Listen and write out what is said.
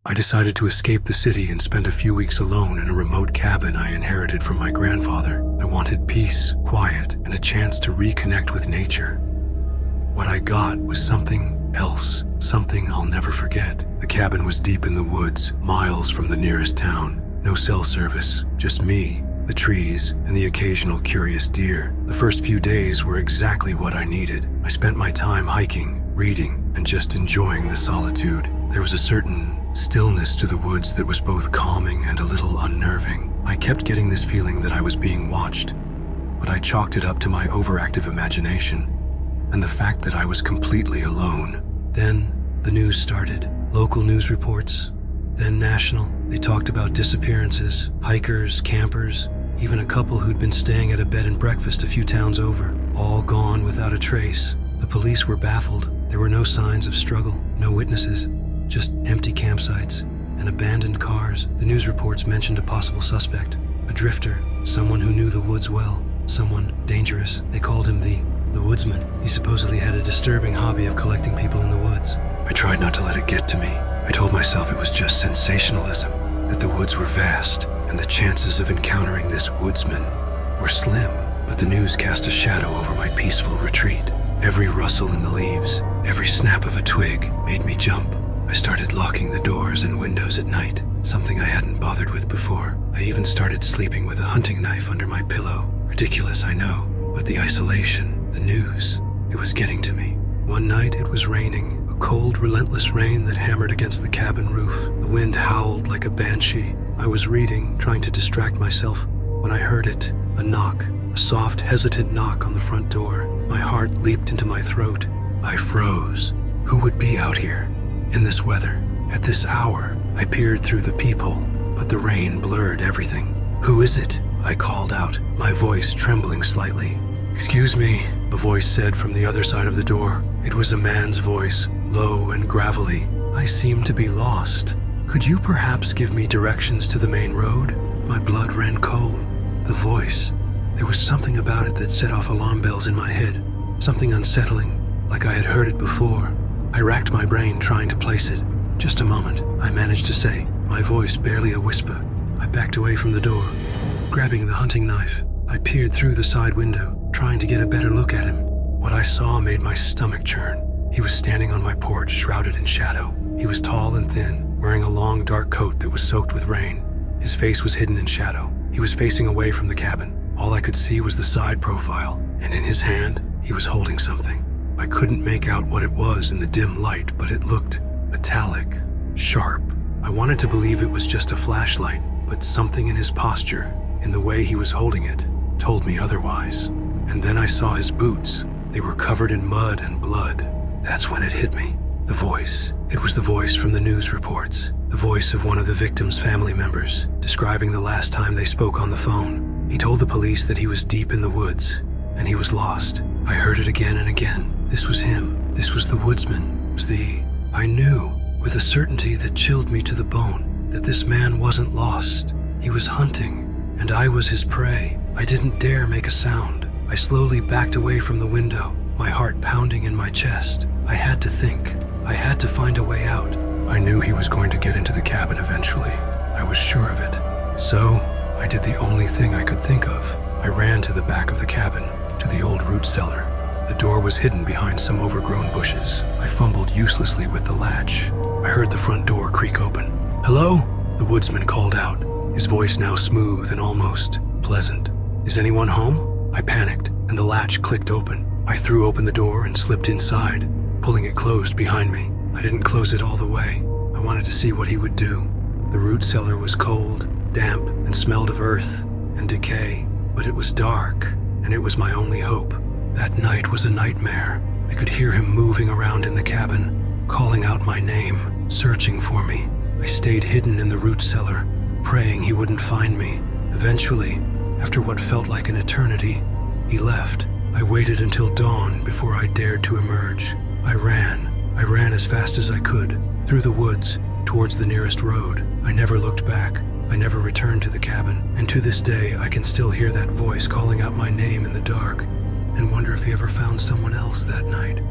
I decided to escape the city and spend a few weeks alone in a remote cabin I inherited from my grandfather. I wanted peace, quiet, and a chance to reconnect with nature. What I got was something else, something I'll never forget. The cabin was deep in the woods, miles from the nearest town. No cell service, just me, the trees, and the occasional curious deer. The first few days were exactly what I needed. I spent my time hiking, reading, and just enjoying the solitude. There was a certain stillness to the woods that was both calming and a little unnerving. I kept getting this feeling that I was being watched, but I chalked it up to my overactive imagination and the fact that I was completely alone. Then the news started. Local news reports, then national. They talked about disappearances, hikers, campers, even a couple who'd been staying at a bed and breakfast a few towns over, all gone without a trace. The police were baffled. There were no signs of struggle, no witnesses, just empty campsites and abandoned cars. The news reports mentioned a possible suspect, a drifter, someone who knew the woods well, someone dangerous. They called him the Woodsman. He supposedly had a disturbing hobby of collecting people in the woods. I tried not to let it get to me. I told myself it was just sensationalism, that the woods were vast and the chances of encountering this woodsman were slim. But the news cast a shadow over my peaceful retreat. Every rustle in the leaves, every snap of a twig made me jump. I started locking the doors and windows at night, something I hadn't bothered with before. I even started sleeping with a hunting knife under my pillow. Ridiculous, I know, but the isolation, the news, it was getting to me. One night it was raining, a cold, relentless rain that hammered against the cabin roof. The wind howled like a banshee. I was reading, trying to distract myself, when I heard it, a knock, a soft, hesitant knock on the front door. My heart leaped into my throat. I froze. Who would be out here? In this weather, at this hour? I peered through the peephole, but the rain blurred everything. Who is it? I called out, my voice trembling slightly. Excuse me, a voice said from the other side of the door. It was a man's voice, low and gravelly. I seem to be lost. Could you perhaps give me directions to the main road? My blood ran cold. The voice, there was something about it that set off alarm bells in my head, something unsettling, like I had heard it before. I racked my brain trying to place it. Just a moment, I managed to say, my voice barely a whisper. I backed away from the door. Grabbing the hunting knife, I peered through the side window, trying to get a better look at him. What I saw made my stomach churn. He was standing on my porch, shrouded in shadow. He was tall and thin, wearing a long dark coat that was soaked with rain. His face was hidden in shadow. He was facing away from the cabin. All I could see was the side profile, and in his hand, he was holding something. I couldn't make out what it was in the dim light, but it looked metallic, sharp. I wanted to believe it was just a flashlight, but something in his posture, in the way he was holding it, told me otherwise. And then I saw his boots. They were covered in mud and blood. That's when it hit me. The voice. It was the voice from the news reports. The voice of one of the victims' family members, describing the last time they spoke on the phone. He told the police that he was deep in the woods, and he was lost. I heard it again and again. This was him. This was the woodsman. It was I knew, with a certainty that chilled me to the bone, that this man wasn't lost. He was hunting, and I was his prey. I didn't dare make a sound. I slowly backed away from the window, my heart pounding in my chest. I had to think. I had to find a way out. I knew he was going to get into the cabin eventually. I was sure of it. So, I did the only thing I could think of. I ran to the back of the cabin, to the old root cellar. The door was hidden behind some overgrown bushes. I fumbled uselessly with the latch. I heard the front door creak open. "Hello?" The woodsman called out, his voice now smooth and almost pleasant. "Is anyone home?" I panicked, and the latch clicked open. I threw open the door and slipped inside, pulling it closed behind me. I didn't close it all the way. I wanted to see what he would do. The root cellar was cold, damp, and smelled of earth and decay, but it was dark, and it was my only hope. That night was a nightmare. I could hear him moving around in the cabin, calling out my name, searching for me. I stayed hidden in the root cellar, praying he wouldn't find me. Eventually, after what felt like an eternity, he left. I waited until dawn before I dared to emerge. I ran as fast as I could, through the woods, towards the nearest road. I never looked back. I never returned to the cabin, and to this day I can still hear that voice calling out my name in the dark, and wonder if he ever found someone else that night.